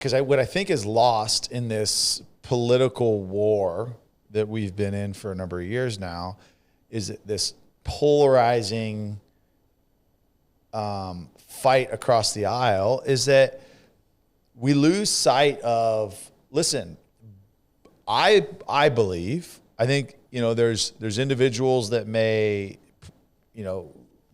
because what I think is lost in this political war that we've been in for a number of years now is this polarizing fight across the aisle, is that we lose sight of, listen, I think, there's individuals that may,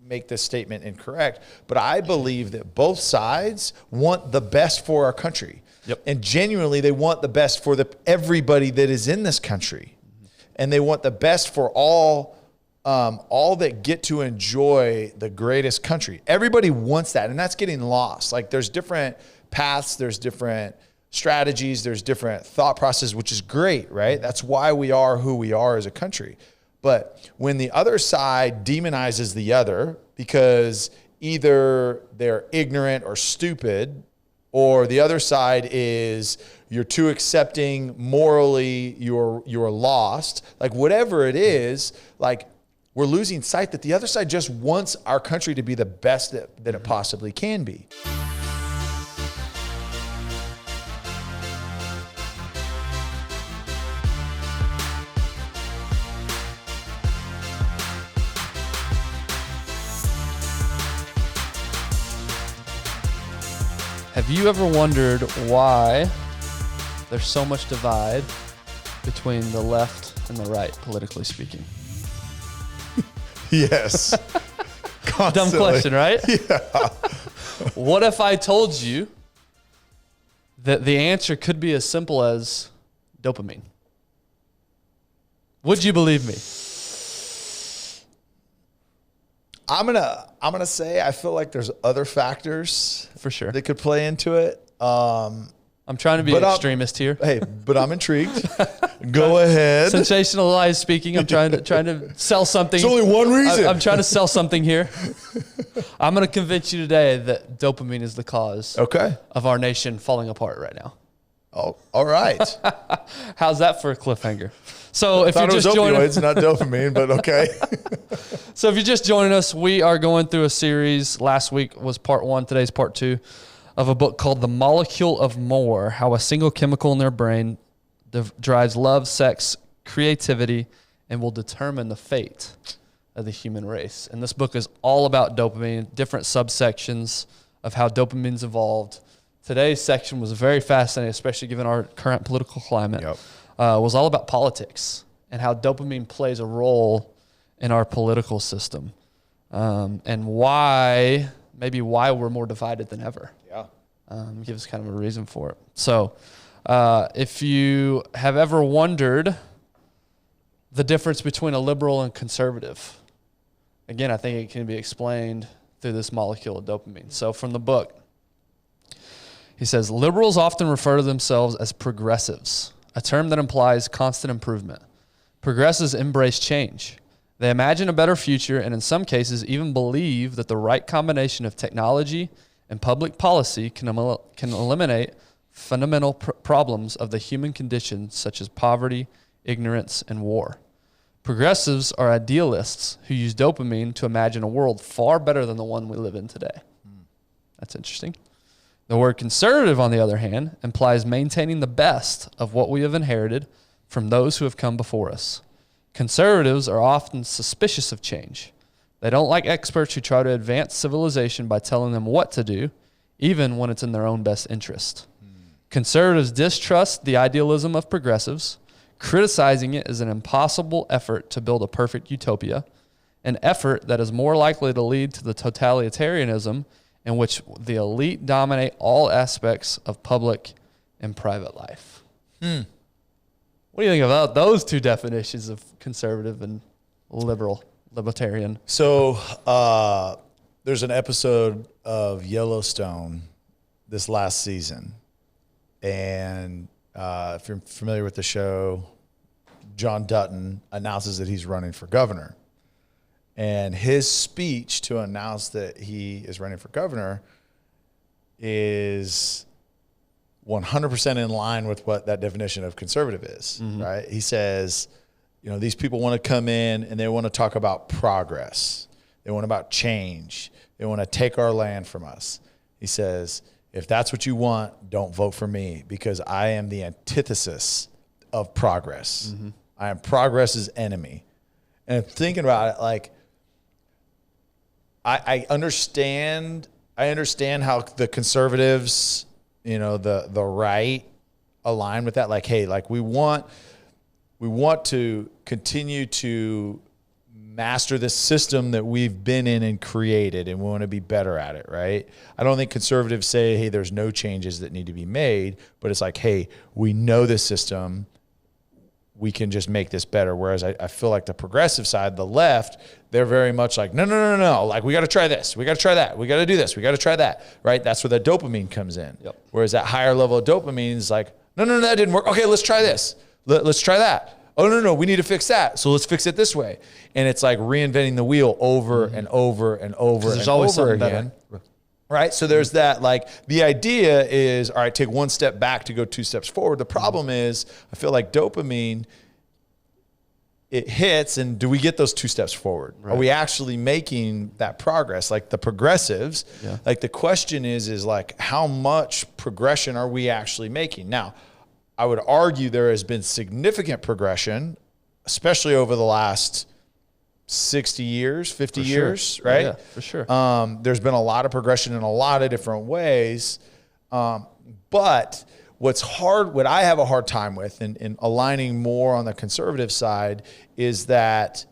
make this statement incorrect, but I believe that both sides want the best for our country. Yep. And genuinely, they want the best for everybody that is in this country. Mm-hmm. And they want the best for all that get to enjoy the greatest country. Everybody wants that, and that's getting lost. Like, there's different paths, there's different strategies, there's different thought processes, which is great, right? That's why we are who we are as a country. But when the other side demonizes the other because either they're ignorant or stupid, or the other side is you're too accepting, morally you're lost, like whatever it is, like we're losing sight that the other side just wants our country to be the best that it possibly can be. Have you ever wondered why there's so much divide between the left and the right, politically speaking? Yes. Dumb question, right? Yeah. What if I told you that the answer could be as simple as dopamine? Would you believe me? I'm gonna say I feel like there's other factors For sure. that could play into it. I'm trying to be an extremist here. Hey, but I'm intrigued. Go ahead. Sensationalized speaking. I'm trying to sell something. It's only one reason. I'm trying to sell something here. I'm going to convince you today that dopamine is the cause of our nation falling apart right now. Oh, all right. How's that for a cliffhanger? So if you're just joining us, not dopamine, but okay. So if you're just joining us, we are going through a series. Last week was part 1. Today's part 2 of a book called The Molecule of More: How a Single Chemical in Their Brain Drives Love, Sex, Creativity, and Will Determine the Fate of the Human Race. And this book is all about dopamine, different subsections of how dopamine's evolved. Today's section was very fascinating, especially given our current political climate. Yep. Was all about politics and how dopamine plays a role in our political system, and why we're more divided than ever. Yeah. Give us kind of a reason for it. So if you have ever wondered the difference between a liberal and conservative, again, I think it can be explained through this molecule of dopamine. So from the book, he says, liberals often refer to themselves as progressives, a term that implies constant improvement. Progressives embrace change. They imagine a better future and in some cases even believe that the right combination of technology and public policy can eliminate fundamental problems of the human condition such as poverty, ignorance, and war. Progressives are idealists who use dopamine to imagine a world far better than the one we live in today. That's interesting. The word conservative, on the other hand, implies maintaining the best of what we have inherited from those who have come before us. Conservatives are often suspicious of change. They don't like experts who try to advance civilization by telling them what to do, even when it's in their own best interest. Conservatives distrust the idealism of progressives, criticizing it as an impossible effort to build a perfect utopia, an effort that is more likely to lead to the totalitarianism in which the elite dominate all aspects of public and private life. What do you think about those two definitions of conservative and libertarian? So there's an episode of Yellowstone this last season. And if you're familiar with the show, John Dutton announces that he's running for governor. And his speech to announce that he is running for governor is 100% in line with what that definition of conservative is, right? He says, these people want to come in and they want to talk about progress. They want about change. They want to take our land from us. He says, if that's what you want, don't vote for me, because I am the antithesis of progress. I am progress's enemy. And thinking about it, like, I understand how the conservatives, the right align with that. Like, hey, like we want to continue to master this system that we've been in and created, and we want to be better at it, right? I don't think conservatives say, hey, there's no changes that need to be made, but it's like, hey, we know this system, we can just make this better. Whereas I feel like the progressive side, the left, they're very much like, no. Like, we got to try this. We got to try that. We got to do this. We got to try that, right? That's where that dopamine comes in. Yep. Whereas that higher level of dopamine is like, no, that didn't work. Okay, let's try this. Let's try that. Oh, no, we need to fix that. So let's fix it this way. And it's like reinventing the wheel over and over and over and always over something again. better. Right? So there's that, like, the idea is, all right, take one step back to go two steps forward. The problem is, I feel like dopamine, it hits, and do we get those two steps forward? Right. Are we actually making that progress? Like the progressives, like the question is like, how much progression are we actually making? Now, I would argue there has been significant progression, especially over the last 60 years, 50 years, right? Yeah, for sure. There's been a lot of progression in a lot of different ways. But what I have a hard time with in aligning more on the conservative side is that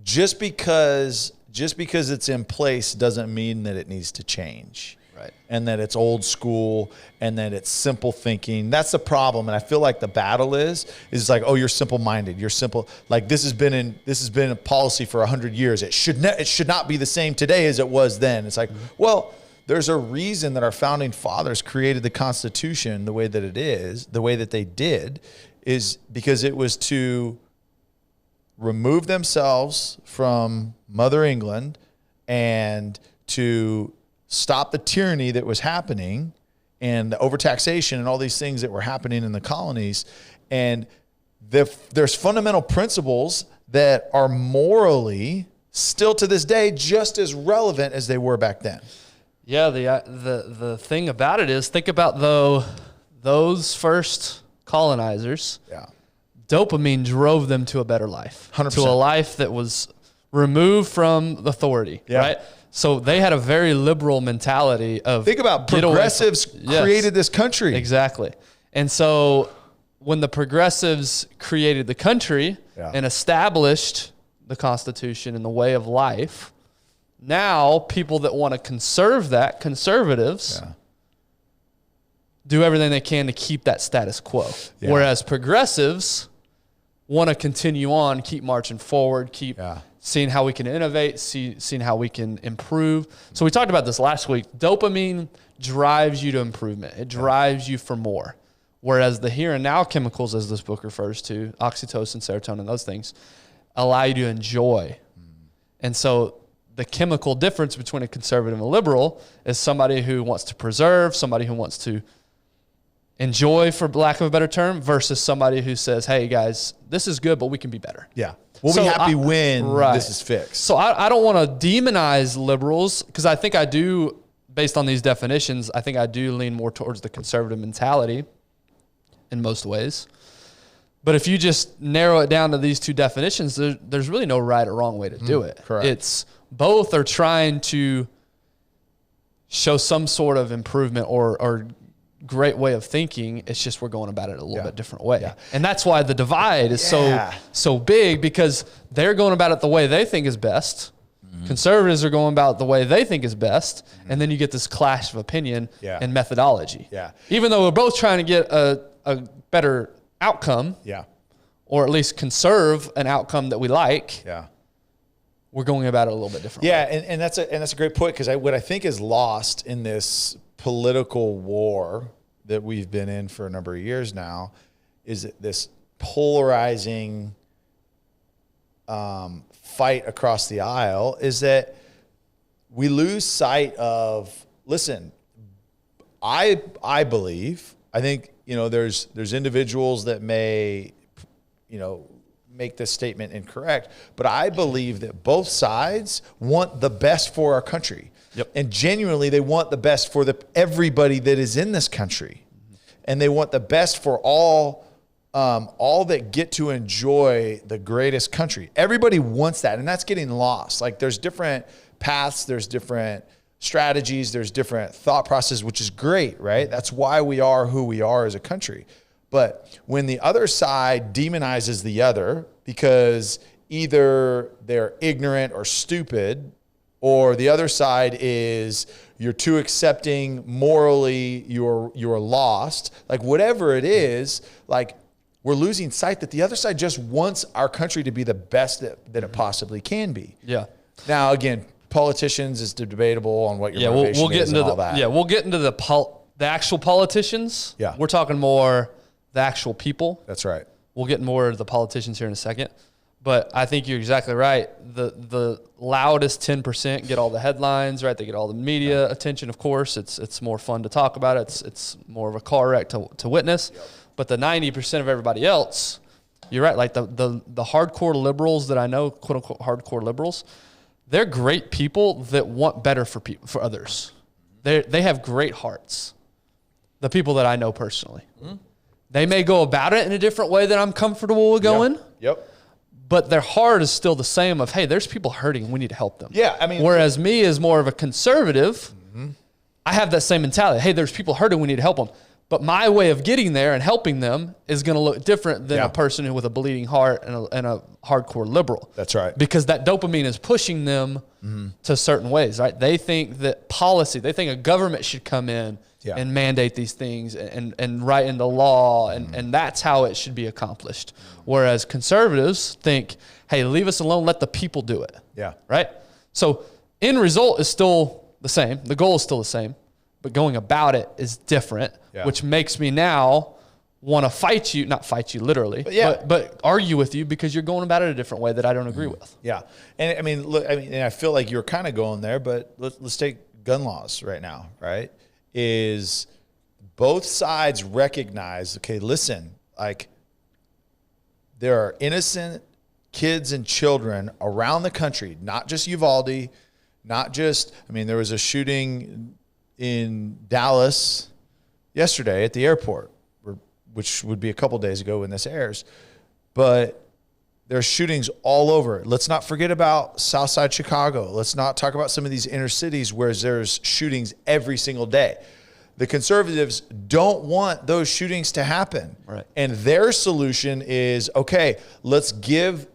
just because it's in place doesn't mean that it needs to change. Right. And that it's old school and that it's simple thinking. That's the problem. And I feel like the battle is like, oh, you're simple minded. You're simple. Like this has been a policy for 100 years. It should not be the same today as it was then. It's like, well, there's a reason that our founding fathers created the Constitution the way that it is, the way that they did, is because it was to remove themselves from Mother England and to stop the tyranny that was happening and the overtaxation and all these things that were happening in the colonies. And there's fundamental principles that are morally still to this day just as relevant as they were back then. Yeah, the thing about it is, think about those first colonizers. Yeah. Dopamine drove them to a better life. 100%. To a life that was removed from authority, right? So they had a very liberal mentality of... Think about progressives created this country. Exactly. And so when the progressives created the country and established the Constitution and the way of life, now people that want to conserve that, conservatives, do everything they can to keep that status quo. Yeah. Whereas progressives want to continue on, keep marching forward, keep... seeing how we can innovate, seeing how we can improve. So we talked about this last week. Dopamine drives you to improvement. It drives you for more. Whereas the here and now chemicals, as this book refers to, oxytocin, serotonin, those things, allow you to enjoy. And so the chemical difference between a conservative and a liberal is somebody who wants to preserve, somebody who wants to enjoy, for lack of a better term, versus somebody who says, hey, guys, this is good, but we can be better. Yeah. We'll be happy when this is fixed. So I don't want to demonize liberals, because I think I do, based on these definitions, I think I do lean more towards the conservative mentality in most ways. But if you just narrow it down to these two definitions, there's really no right or wrong way to do it. Correct. It's both are trying to show some sort of improvement or great way of thinking. It's just we're going about it a little bit different way. Yeah. And that's why the divide is so big, because they're going about it the way they think is best. Conservatives are going about it the way they think is best. And then you get this clash of opinion and methodology. Yeah. Even though we're both trying to get a better outcome, or at least conserve an outcome that we like, we're going about it a little bit different. Yeah, and that's a great point, because what I think is lost in this political war that we've been in for a number of years now is this polarizing fight across the aisle, is that we lose sight of, listen, I think, there's individuals that may make this statement incorrect, but I believe that both sides want the best for our country. Yep. And genuinely, they want the best for everybody that is in this country. And they want the best for all that get to enjoy the greatest country. Everybody wants that, and that's getting lost. Like, there's different paths, there's different strategies, there's different thought processes, which is great, right? That's why we are who we are as a country. But when the other side demonizes the other because either they're ignorant or stupid, or the other side is you're too accepting, morally you're lost, like whatever it is, like we're losing sight that the other side just wants our country to be the best that it possibly can be. Yeah. Now, again, politicians is debatable on what your motivation we'll get is into and all that. Yeah, we'll get into the actual politicians. Yeah. We're talking more the actual people. That's right. We'll get more of the politicians here in a second. But I think you're exactly right. The loudest 10% get all the headlines, right? They get all the media attention, of course. It's more fun to talk about. It's more of a car wreck to witness. Yep. But the 90% of everybody else, you're right. Like the hardcore liberals that I know, quote unquote hardcore liberals, they're great people that want better for others. They have great hearts. The people that I know personally. Mm-hmm. They may go about it in a different way that I'm comfortable with going. Yep. But their heart is still the same of, hey, there's people hurting and we need to help them. Yeah, I mean. Whereas me as more of a conservative, I have that same mentality. Hey, there's people hurting, we need to help them. But my way of getting there and helping them is going to look different than a person who with a bleeding heart and a hardcore liberal. That's right. Because that dopamine is pushing them to certain ways, right? They think that policy, they think a government should come in and mandate these things and write into law, and that's how it should be accomplished. Whereas conservatives think, hey, leave us alone, let the people do it. Yeah. Right? So end result is still the same. The goal is still the same. But going about it is different, which makes me now want to fight you, not fight you literally, but argue with you because you're going about it a different way that I don't agree with. Yeah. And I mean, look, and I feel like you're kind of going there, but let's take gun laws right now, right? Is both sides recognize, okay, listen, like there are innocent kids and children around the country, not just Uvalde, not just, I mean, there was a shooting in Dallas yesterday at the airport, which would be a couple days ago when this airs, but there's shootings all over. Let's not forget about Southside Chicago. Let's not talk about some of these inner cities where there's shootings every single day. The conservatives don't want those shootings to happen. Right. And their solution is, okay, let's give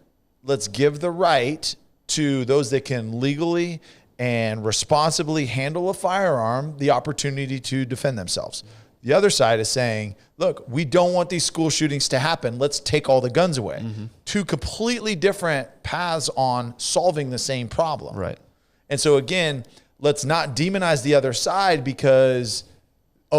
the right to those that can legally and responsibly handle a firearm the opportunity to defend themselves. The other side is saying, look, we don't want these school shootings to happen. Let's take all the guns away. Mm-hmm. Two completely different paths on solving the same problem. Right. And so again, let's not demonize the other side because,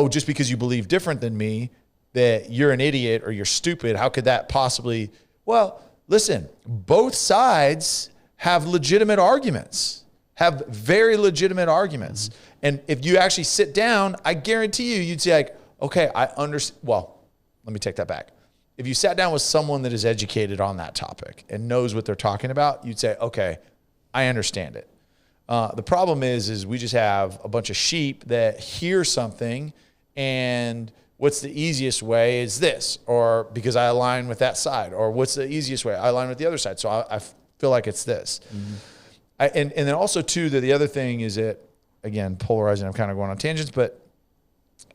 just because you believe different than me, that you're an idiot or you're stupid. How could that possibly? Well, listen, both sides have legitimate arguments. Have very legitimate arguments. Mm-hmm. And if you actually sit down, I guarantee you'd say like, okay, I understand. Well, let me take that back. If you sat down with someone that is educated on that topic and knows what they're talking about, you'd say, okay, I understand it. The problem is we just have a bunch of sheep that hear something and what's the easiest way is this, or because I align with that side, or what's the easiest way? I align with the other side. So I feel like it's this. Mm-hmm. And then also too, the other thing is that, again, polarizing, I'm kind of going on tangents, but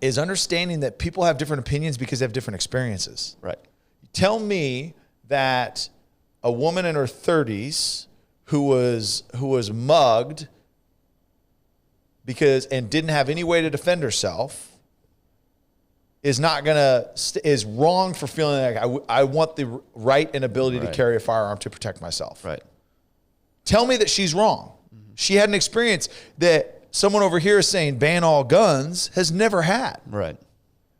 is understanding that people have different opinions because they have different experiences. Right. Tell me that a woman in her 30s who was mugged and didn't have any way to defend herself is wrong for feeling like I want the right and ability to carry a firearm to protect myself. Right. Tell me that she's wrong. Mm-hmm. She had an experience that someone over here is saying ban all guns has never had. Right.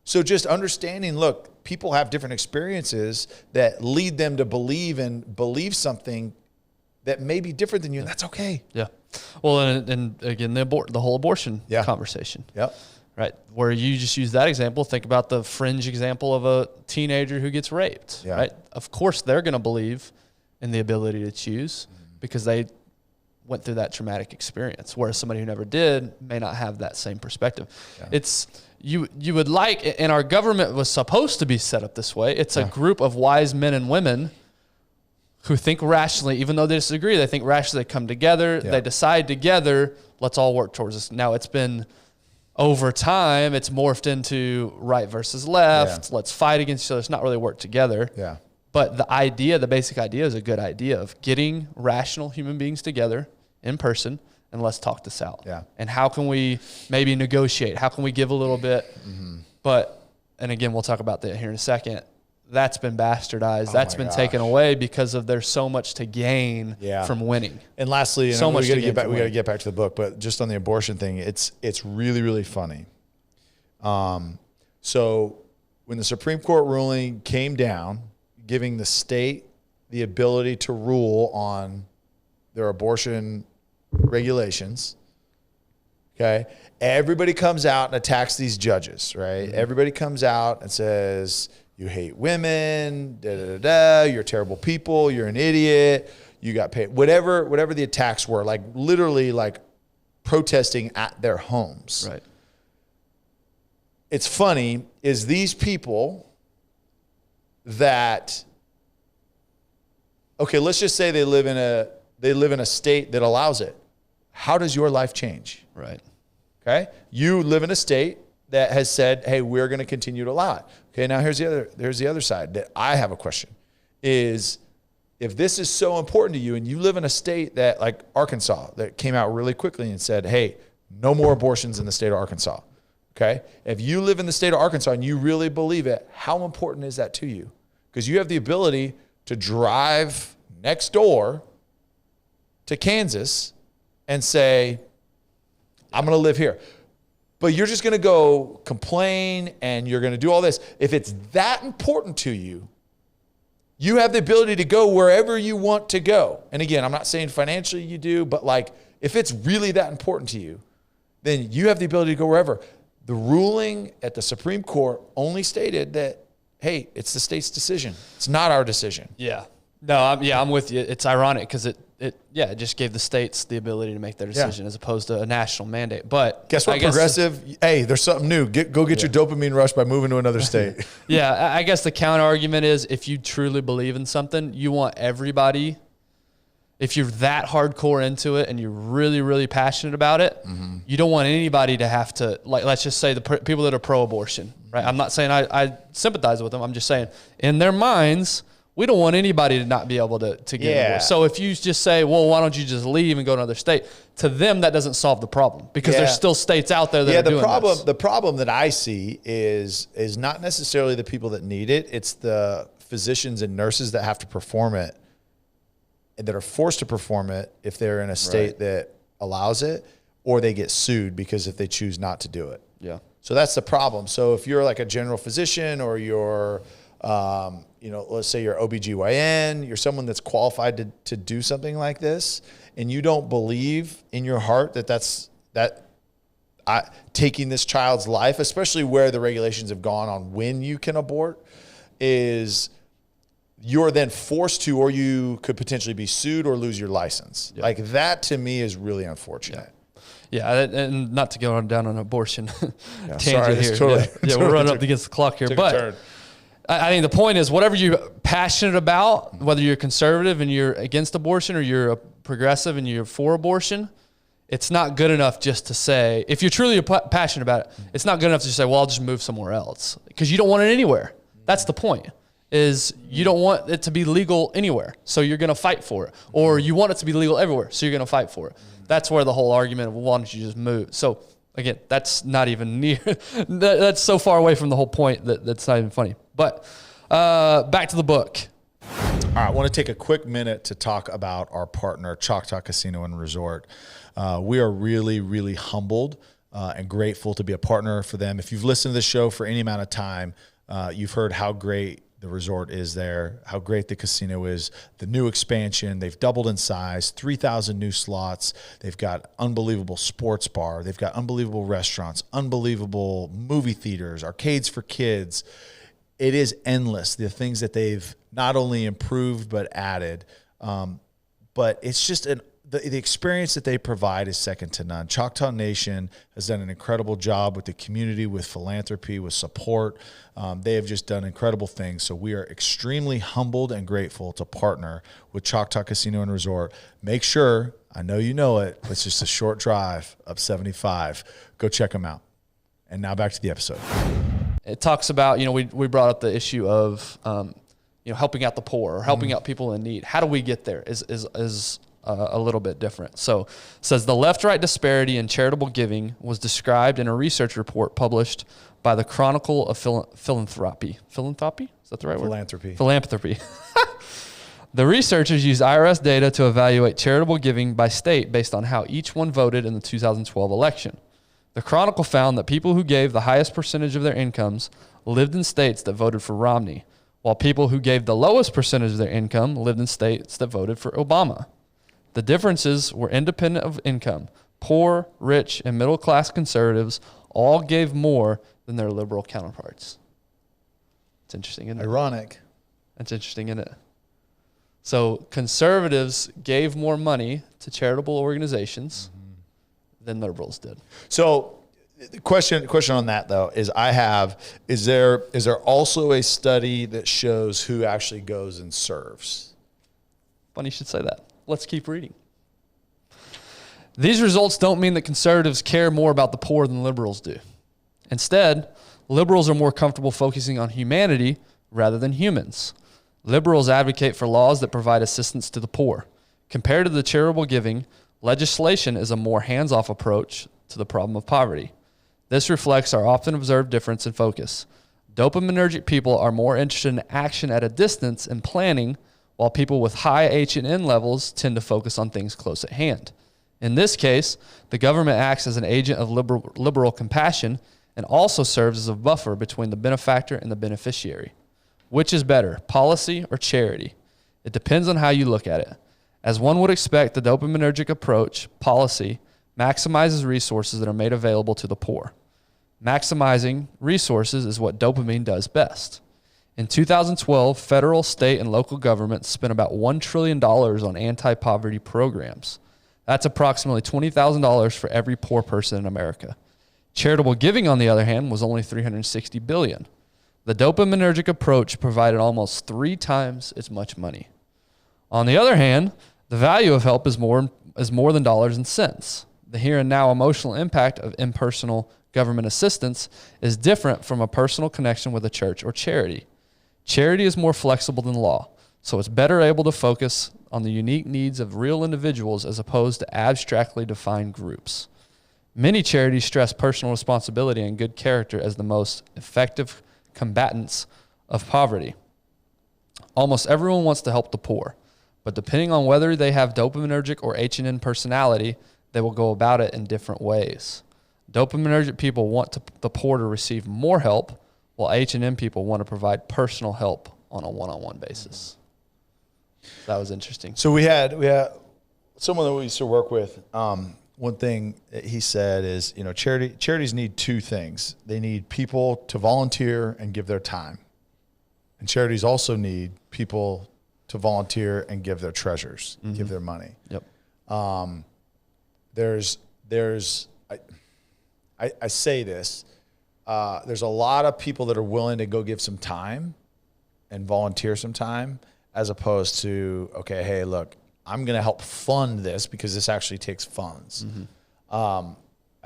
So just understanding, look, people have different experiences that lead them to believe something that may be different than you, and that's okay. Yeah. Well, and again, the whole abortion conversation. Yep. Right. Where you just use that example, think about the fringe example of a teenager who gets raped. Yeah. Right. Of course, they're going to believe in the ability to choose because they went through that traumatic experience, whereas somebody who never did may not have that same perspective. Yeah. It's you would like, and our government was supposed to be set up this way. It's a group of wise men and women who think rationally, even though they disagree, they think rationally, they come together, they decide together, let's all work towards this. Now it's been, over time, it's morphed into right versus left, let's fight against each other. It's not really work together. Yeah. But the basic idea is a good idea of getting rational human beings together in person and let's talk this out. Yeah. And how can we maybe negotiate? How can we give a little bit? But, and again, we'll talk about that here in a second. That's been bastardized. That's been taken away because of there's so much to gain from winning. And lastly, so much we got to get back to the book, but just on the abortion thing, it's really, really funny. So when the Supreme Court ruling came down, giving the state the ability to rule on their abortion regulations, okay, everybody comes out and attacks these judges, right? Everybody comes out and says, you hate women, you're terrible people, you're an idiot, you got paid, whatever the attacks were, like literally like protesting at their homes. Right. It's funny is these people that, okay, let's just say they live in a state that allows it. How does your life change? Right. Okay. You live in a state that has said, hey, we're going to continue to allow it. Okay, now here's the other side that I have a question is if this is so important to you and you live in a state that like Arkansas that came out really quickly and said, hey, no more abortions in the state of Arkansas. Okay. If you live in the state of Arkansas and you really believe it, how important is that to you? Because you have the ability to drive next door to Kansas and say, I'm going to live here. But you're just going to go complain and you're going to do all this. If it's that important to you, you have the ability to go wherever you want to go. And again, I'm not saying financially you do, but like if it's really that important to you, then you have the ability to go wherever. The ruling at the Supreme Court only stated that, hey, it's the state's decision. It's not our decision. Yeah. No, I'm with you. It's ironic because it just gave the states the ability to make their decision as opposed to a national mandate. But guess what, progressive? Hey, there's something new. Go get your dopamine rush by moving to another state. Yeah, I guess the counter argument is if you truly believe in something, you want everybody. If you're that hardcore into it and you're really, really passionate about it, you don't want anybody to have to, like, let's just say the people that are pro-abortion, right? I'm not saying I sympathize with them. I'm just saying in their minds, we don't want anybody to not be able to get abortion. So if you just say, well, why don't you just leave and go to another state? To them, that doesn't solve the problem because there's still states out there that are doing this. The problem that I see is not necessarily the people that need it. It's the physicians and nurses that have to perform it, that are forced to perform it if they're in a state that allows it, or they get sued because if they choose not to do it. Yeah. So that's the problem. So if you're like a general physician or you're, let's say you're OBGYN, you're someone that's qualified to do something like this, and you don't believe in your heart that taking this child's life, especially where the regulations have gone on when you can abort, is you're then forced to, or you could potentially be sued or lose your license. Yeah. Like that to me is really unfortunate. Yeah, and not to go down on abortion tangent sorry, here. Totally we're running up against the clock here. But I think the point is whatever you're passionate about, whether you're conservative and you're against abortion or you're a progressive and you're for abortion, it's not good enough just to say, if you're truly passionate about it, it's not good enough to just say, well, I'll just move somewhere else because you don't want it anywhere. That's the point. Is you don't want it to be legal anywhere, so you're going to fight for it. Or you want it to be legal everywhere, so you're going to fight for it. That's where the whole argument of, well, why don't you just move? So, again, that's not even near, that's so far away from the whole point that's not even funny. But back to the book. All right, I want to take a quick minute to talk about our partner, Choctaw Casino and Resort. We are really, really humbled and grateful to be a partner for them. If you've listened to the show for any amount of time, you've heard how great the resort is there, how great the casino is, the new expansion. They've doubled in size, 3,000 new slots. They've got unbelievable sports bar. They've got unbelievable restaurants, unbelievable movie theaters, arcades for kids. It is endless, the things that they've not only improved but added. But it's just the experience that they provide is second to none. Choctaw Nation has done an incredible job with the community, with philanthropy, with support. They have just done incredible things. So we are extremely humbled and grateful to partner with Choctaw Casino and Resort. Make sure, I know you know it, it's just a short drive up 75. Go check them out. And now back to the episode. It talks about, we brought up the issue of, helping out the poor or helping out people in need. How do we get there is a little bit different. So it says the left-right disparity in charitable giving was described in a research report published by the Chronicle of Philanthropy. Philanthropy? Is that the right word? Philanthropy. The researchers used IRS data to evaluate charitable giving by state based on how each one voted in the 2012 election. The Chronicle found that people who gave the highest percentage of their incomes lived in states that voted for Romney, while people who gave the lowest percentage of their income lived in states that voted for Obama. The differences were independent of income. Poor, rich, and middle-class conservatives all gave more than their liberal counterparts. It's interesting, isn't it? Ironic. That's interesting, isn't it? So conservatives gave more money to charitable organizations than liberals did. So the question on that, though, is is there also a study that shows who actually goes and serves? Funny you should say that. Let's keep reading. These results don't mean that conservatives care more about the poor than liberals do. Instead, liberals are more comfortable focusing on humanity rather than humans. Liberals advocate for laws that provide assistance to the poor. Compared to the charitable giving, legislation is a more hands-off approach to the problem of poverty. This reflects our often observed difference in focus. Dopaminergic people are more interested in action at a distance and planning, while people with high H&N levels tend to focus on things close at hand. In this case, the government acts as an agent of liberal compassion and also serves as a buffer between the benefactor and the beneficiary. Which is better, policy or charity? It depends on how you look at it. As one would expect, the dopaminergic approach, policy, maximizes resources that are made available to the poor. Maximizing resources is what dopamine does best. In 2012, federal, state, and local governments spent about $1 trillion on anti-poverty programs. That's approximately $20,000 for every poor person in America. Charitable giving, on the other hand, was only $360 billion. The dopaminergic approach provided almost 3 times as much money. On the other hand, the value of help is more than dollars and cents. The here and now emotional impact of impersonal government assistance is different from a personal connection with a church or charity. Charity is more flexible than law, so it's better able to focus on the unique needs of real individuals as opposed to abstractly defined groups. Many charities stress personal responsibility and good character as the most effective combatants of poverty. Almost everyone wants to help the poor, but depending on whether they have dopaminergic or H&N personality, they will go about it in different ways. Dopaminergic people want the poor to receive more help, while H&M people want to provide personal help on a one-on-one basis. That was interesting. So we had someone that we used to work with. One thing that he said is, charities need 2 things. They need people to volunteer and give their time. And charities also need people to volunteer and give their treasures, give their money. Yep. I say this, there's a lot of people that are willing to go give some time and volunteer some time, as opposed to, okay, hey, look, I'm going to help fund this because this actually takes funds. I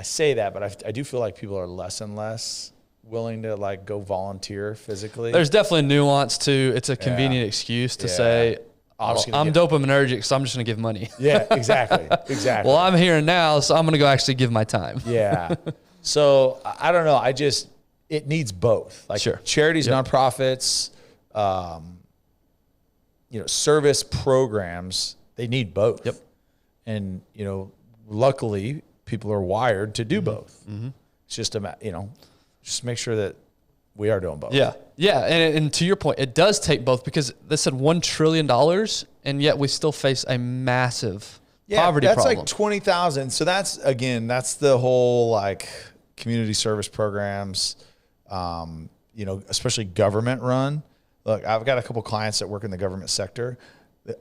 say that, but I do feel like people are less and less willing to go volunteer physically. There's definitely nuance to it's a convenient excuse to say, I'm dopaminergic, so I'm just going to give money. Yeah, exactly. Well, I'm here and now, so I'm going to go actually give my time. Yeah. So I don't know. It needs both. Sure. Charities, nonprofits, service programs, they need both. Yep. And, luckily people are wired to do both. It's just just make sure that We are doing both. Yeah. Yeah. And to your point, it does take both, because they said $1 trillion, and yet we still face a massive poverty that's problem. like 20,000. So that's the whole like community service programs, especially government run. Look, I've got a couple clients that work in the government sector.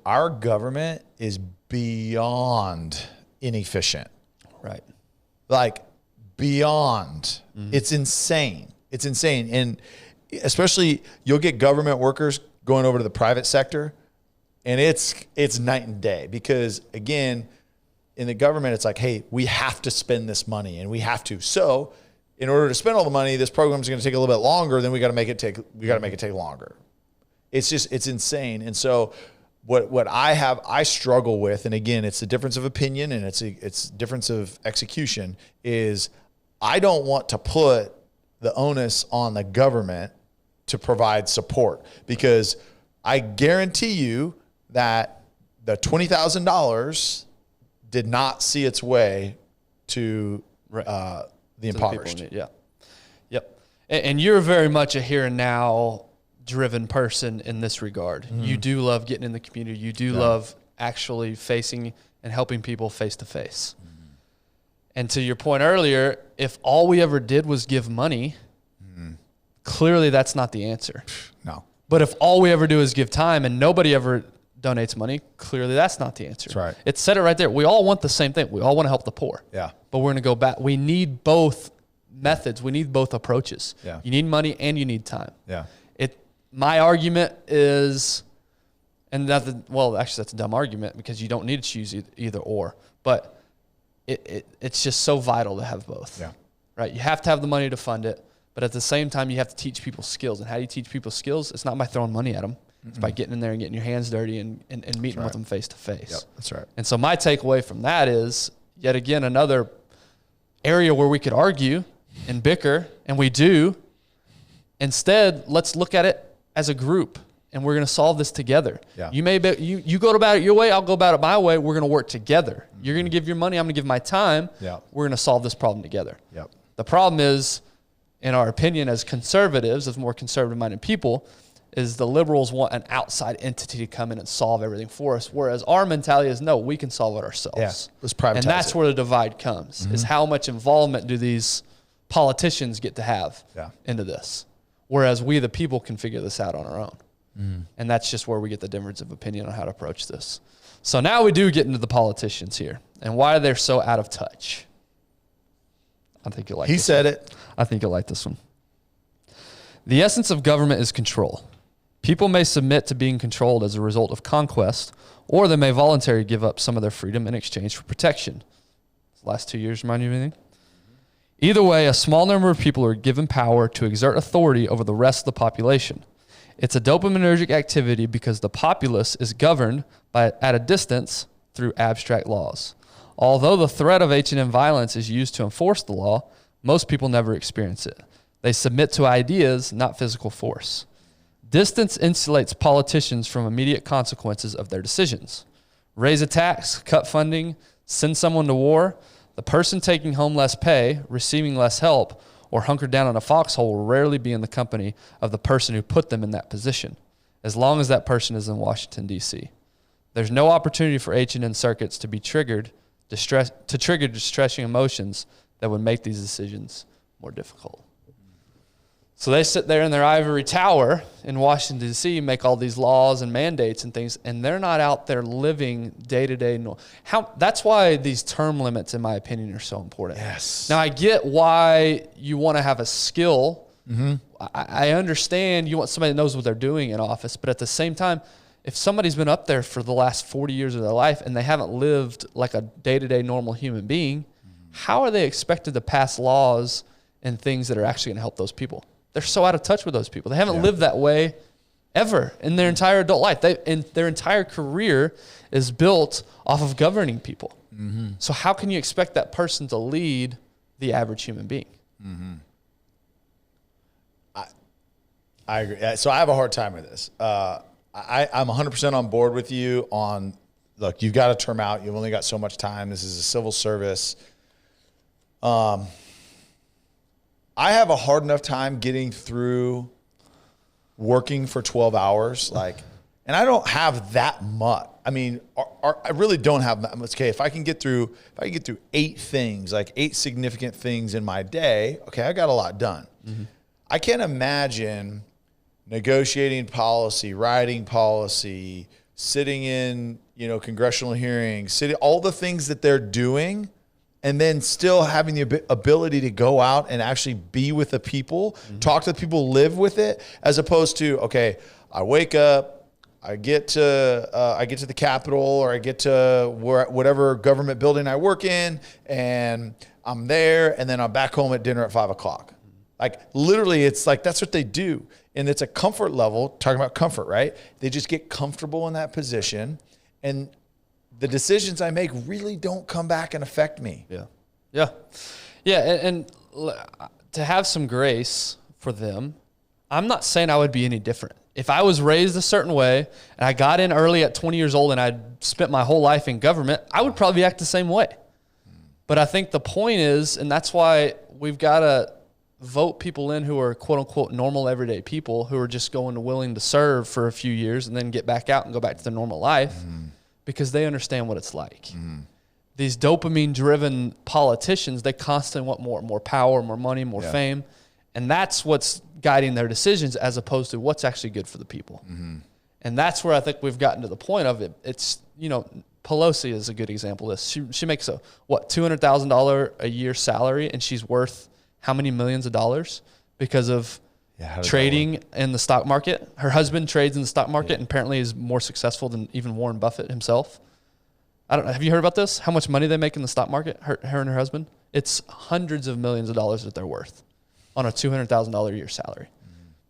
Our government is beyond inefficient. Right. Like beyond. It's insane. It's insane. And especially you'll get government workers going over to the private sector, and it's night and day, because again, in the government, it's like, hey, we have to spend this money, and we have to. So in order to spend all the money, this program is going to take a little bit longer. Then we got to make it take longer. It's insane. And so what I struggle with, and again, it's a difference of opinion and it's a difference of execution, is I don't want to put the onus on the government to provide support, because I guarantee you that the $20,000 did not see its way to the impoverished. The people in need. Yeah. Yep. And you're very much a here and now driven person in this regard. You do love getting in the community. You do love actually facing and helping people face to face. And to your point earlier, if all we ever did was give money, clearly that's not the answer. No. But if all we ever do is give time and nobody ever donates money, clearly that's not the answer. That's right. It said it right there. We all want the same thing. We all want to help the poor. Yeah. But we're going to go back. We need both methods. We need both approaches. Yeah. You need money and you need time. Yeah. My argument is, and actually that's a dumb argument, because you don't need to choose either or, but it's just so vital to have both. Yeah. Right? You have to have the money to fund it, but at the same time, you have to teach people skills. And how do you teach people skills? It's not by throwing money at them. It's by getting in there and getting your hands dirty and meeting with them face to face. Yep, that's right. And so my takeaway from that is, yet again, another area where we could argue and bicker, and we do. Instead, let's look at it as a group, and we're going to solve this together. Yeah. You go about it your way, I'll go about it my way. We're going to work together. You're going to give your money, I'm going to give my time. Yeah. We're going to solve this problem together. Yep. The problem is, in our opinion, as conservatives, as more conservative-minded people, is the liberals want an outside entity to come in and solve everything for us, whereas our mentality is, no, we can solve it ourselves. Yeah. Let's privatize And that's it. where the divide comes, is how much involvement do these politicians get to have into this, whereas we, the people, can figure this out on our own. And that's just where we get the difference of opinion on how to approach this. So now we do get into the politicians here and why they're so out of touch. I think you'll like this. He said it. I think you'll like this one. The essence of government is control. People may submit to being controlled as a result of conquest, or they may voluntarily give up some of their freedom in exchange for protection. The last 2 years remind you of anything? Either way, a small number of people are given power to exert authority over the rest of the population. It's a dopaminergic activity because the populace is governed at a distance through abstract laws. Although the threat of H&M violence is used to enforce the law, most people never experience it. They submit to ideas, not physical force. Distance insulates politicians from immediate consequences of their decisions. Raise a tax, cut funding, send someone to war. The person taking home less pay, receiving less help, or hunkered down in a foxhole will rarely be in the company of the person who put them in that position, as long as that person is in Washington, D.C. There's no opportunity for H&N circuits to trigger distressing emotions that would make these decisions more difficult. So they sit there in their ivory tower in Washington, D.C., make all these laws and mandates and things, and they're not out there living day-to-day. That's why these term limits, in my opinion, are so important. Yes. Now, I get why you want to have a skill. I understand you want somebody that knows what they're doing in office, but at the same time, if somebody's been up there for the last 40 years of their life and they haven't lived like a day-to-day normal human being, how are they expected to pass laws and things that are actually going to help those people? They're so out of touch with those people. They haven't lived that way ever in their entire adult life. Their entire career is built off of governing people. So how can you expect that person to lead the average human being? I agree. So I have a hard time with this. I'm 100% on board with you on, look, you've got to term out. You've only got so much time. This is a civil service. I have a hard enough time getting through working for 12 hours. And I don't have that much. I mean, I really don't have that much. Okay, if I can get through 8 things, like 8 significant things in my day, okay, I got a lot done. Mm-hmm. I can't imagine negotiating policy, writing policy, sitting in, congressional hearings, all the things that they're doing, and then still having the ability to go out and actually be with the people, talk to the people, live with it, as opposed to, okay, I wake up, I get to the Capitol, or I get to whatever government building I work in, and I'm there, and then I'm back home at dinner at 5:00. Like literally, it's like that's what they do, and it's a comfort level. Talking about comfort, right? They just get comfortable in that position, and the decisions I make really don't come back and affect me. Yeah. And to have some grace for them, I'm not saying I would be any different. If I was raised a certain way and I got in early at 20 years old and I'd spent my whole life in government, I would probably act the same way. But I think the point is, and that's why we've got to vote people in who are quote unquote normal everyday people who are just willing to serve for a few years and then get back out and go back to their normal life because they understand what it's like. These dopamine driven politicians, they constantly want more power, more money, more fame. And that's what's guiding their decisions as opposed to what's actually good for the people. And that's where I think we've gotten to the point of it. It's, Pelosi is a good example of this. She makes $200,000 a year salary, and she's worth how many millions of dollars because of trading in the stock market. Her husband trades in the stock market and apparently is more successful than even Warren Buffett himself. I don't know. Have you heard about this? How much money they make in the stock market, her and her husband? It's hundreds of millions of dollars that they're worth on a $200,000 a year salary,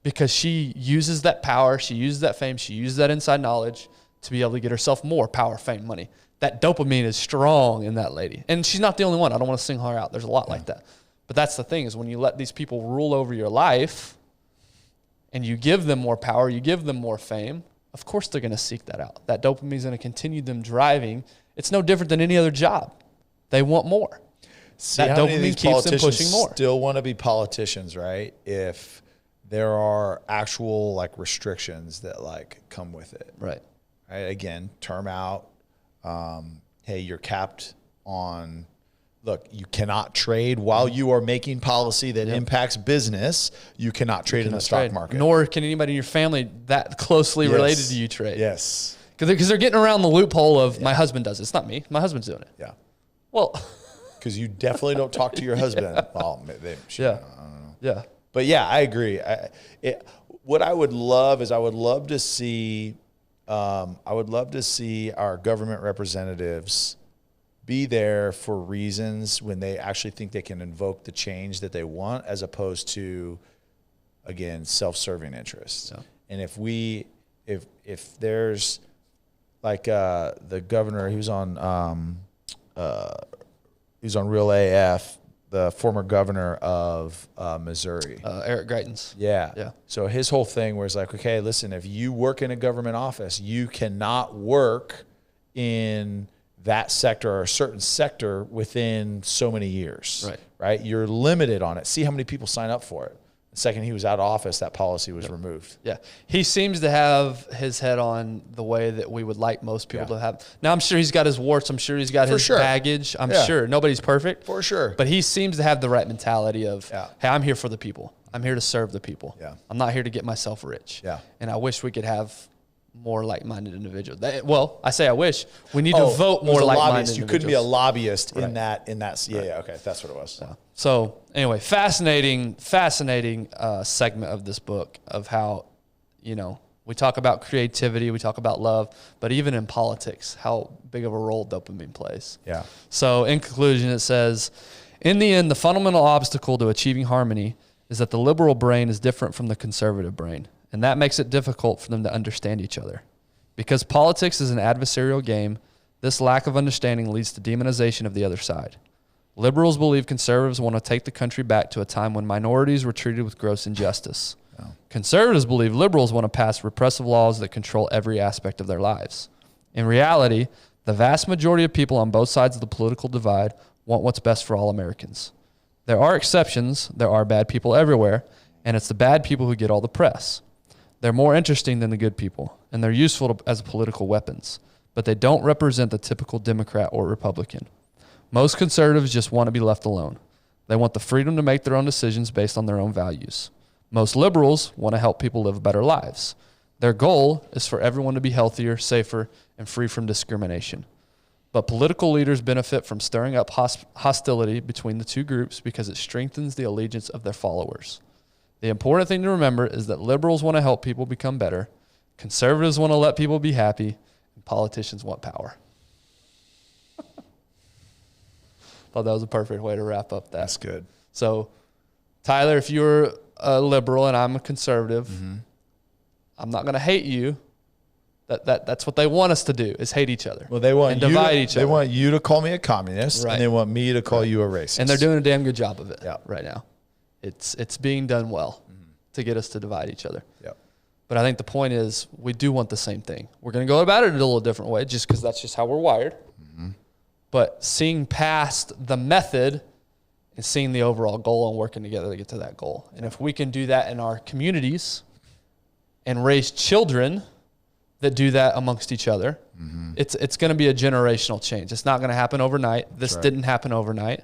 because she uses that power, she uses that fame, she uses that inside knowledge to be able to get herself more power, fame, money. That dopamine is strong in that lady. And she's not the only one. I don't want to single her out. There's a lot like that. But that's the thing, is when you let these people rule over your life and you give them more power, you give them more fame, of course they're going to seek that out. That dopamine is going to continue them driving. It's no different than any other job. They want more. See, that dopamine keeps them pushing more. Still want to be politicians, right? If there are actual restrictions that come with it, right? Again, term out. Hey, you're capped on. Look, you cannot trade while you are making policy that impacts business. You cannot trade in the stock market, nor can anybody in your family that closely related to you trade. Yes, because they're getting around the loophole of my husband does it. It's not me. My husband's doing it. Yeah. Well. Because you definitely don't talk to your husband. Well, I don't know. Yeah. But yeah, I agree. What I would love is I would love to see our government representatives be there for reasons when they actually think they can invoke the change that they want, as opposed to, again, self-serving interests. Yeah. And if there's the governor, he was on Real AF, the former governor of Missouri. Eric Greitens. Yeah. So his whole thing was okay, listen, if you work in a government office, you cannot work in that sector or a certain sector within so many years. Right? You're limited on it. See how many people sign up for it. The second he was out of office, that policy was removed. Yeah. He seems to have his head on the way that we would like most people to have. Now, I'm sure he's got his warts. I'm sure he's got his baggage. I'm sure. Nobody's perfect. For sure. But he seems to have the right mentality of, hey, I'm here for the people. I'm here to serve the people. Yeah. I'm not here to get myself rich. Yeah. And I wish we could have more like-minded individuals. I say I wish. We need to vote more like-minded individuals. You couldn't be a lobbyist in that. Yeah, okay. That's what it was. So anyway, fascinating segment of this book of how, we talk about creativity, we talk about love, but even in politics, how big of a role dopamine plays. Yeah. So in conclusion, it says, in the end, the fundamental obstacle to achieving harmony is that the liberal brain is different from the conservative brain. And that makes it difficult for them to understand each other. Because politics is an adversarial game, this lack of understanding leads to demonization of the other side. Liberals believe conservatives want to take the country back to a time when minorities were treated with gross injustice. Oh. Conservatives believe liberals want to pass repressive laws that control every aspect of their lives. In reality, the vast majority of people on both sides of the political divide want what's best for all Americans. There are exceptions. There are bad people everywhere, and it's the bad people who get all the press. They're more interesting than the good people, and they're useful as political weapons, but they don't represent the typical Democrat or Republican. Most conservatives just want to be left alone. They want the freedom to make their own decisions based on their own values. Most liberals want to help people live better lives. Their goal is for everyone to be healthier, safer, and free from discrimination. But political leaders benefit from stirring up hostility between the two groups because it strengthens the allegiance of their followers. The important thing to remember is that liberals want to help people become better, conservatives want to let people be happy, and politicians want power. Thought that was a perfect way to wrap up that. That's good. So, Tyler, if you're a liberal and I'm a conservative, I'm not going to hate you. That's what they want us to do, is hate each other. Well, they want and divide each other. They want you to call me a communist, right. and they want me to call you a racist. And they're doing a damn good job of it Yeah. right now. It's being done well to get us to divide each other. Yep. But I think the point is we do want the same thing. We're going to go about it in a little different way just because that's just how we're wired. But seeing past the method and seeing the overall goal and working together to get to that goal. And if we can do that in our communities and raise children that do that amongst each other, it's going to be a generational change. It's not going to happen overnight. This didn't happen overnight.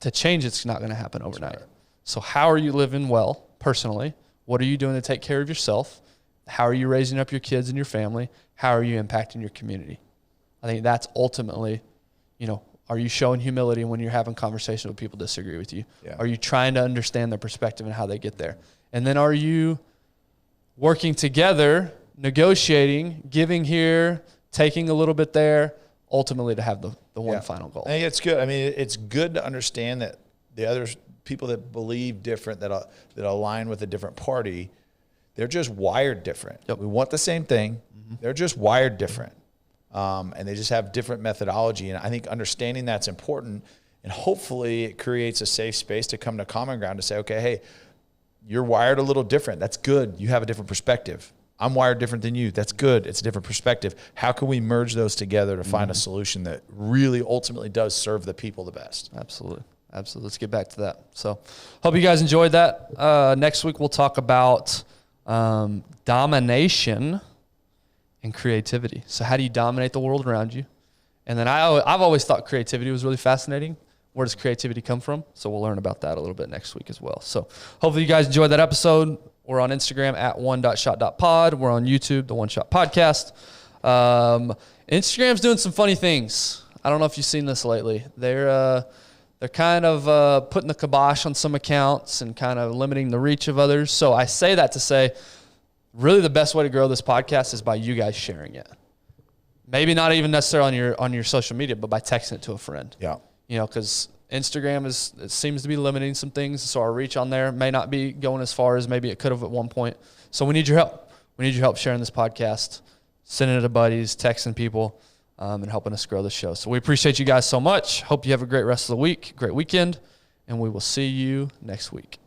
To change, it's not going to happen overnight. So how are you living well personally? What are you doing to take care of yourself? How are you raising up your kids and your family? How are you impacting your community? I think that's ultimately, are you showing humility when you're having conversation with people who disagree with you? Yeah. Are you trying to understand their perspective and how they get there? And then are you working together, negotiating, giving here, taking a little bit there, ultimately to have the one final goal? I think it's good. I mean, it's good to understand that the other people that believe different, that align with a different party, they're just wired different. Yep. We want the same thing. They're just wired different. And they just have different methodology. And I think understanding that's important. And hopefully it creates a safe space to come to common ground to say, okay, hey, you're wired a little different. That's good. You have a different perspective. I'm wired different than you. That's good. It's a different perspective. How can we merge those together to find a solution that really ultimately does serve the people the best? Absolutely. Let's get back to that. So hope you guys enjoyed that. Next week, we'll talk about domination and creativity. So how do you dominate the world around you? And then I've always thought creativity was really fascinating. Where does creativity come from? So we'll learn about that a little bit next week as well. So hopefully you guys enjoyed that episode. We're on Instagram at one.shot.pod. We're on YouTube, the One Shot Podcast. Instagram's doing some funny things. I don't know if you've seen this lately. They're kind of putting the kibosh on some accounts and kind of limiting the reach of others. So I say that to say, really the best way to grow this podcast is by you guys sharing it. Maybe not even necessarily on your social media, but by texting it to a friend. Yeah. Because Instagram it seems to be limiting some things, so our reach on there may not be going as far as maybe it could have at one point. So we need your help. We need your help sharing this podcast, sending it to buddies, texting people, and helping us grow the show. So we appreciate you guys so much. Hope you have a great rest of the week, great weekend, and we will see you next week.